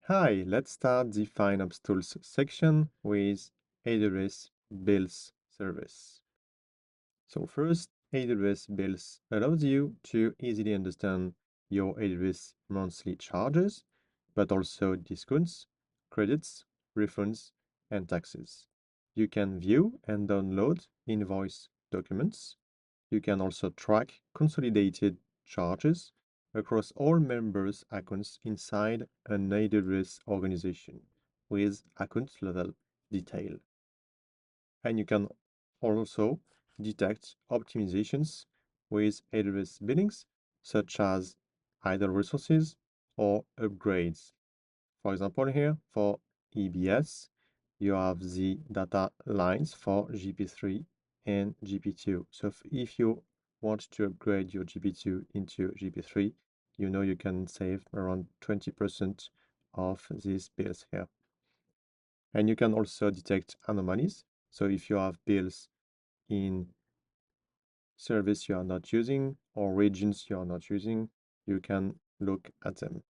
Hi, let's start the FinOps Tools section with AWS Bills service. So first, AWS Bills allows you to easily understand your AWS monthly charges, but also discounts, credits, refunds, and taxes. You can view and download invoice documents. You can also track consolidated charges across all members' accounts inside an AWS organization with account level detail. And you can also detect optimizations with AWS billings, such as idle resources or upgrades. For example, here for EBS, you have the data lines for GP3 and GP2. So if you want to upgrade your GP2 into GP3, you know you can save around 20% of these bills here. And you can also detect anomalies. So if you have bills in service you are not using or regions you are not using, you can look at them.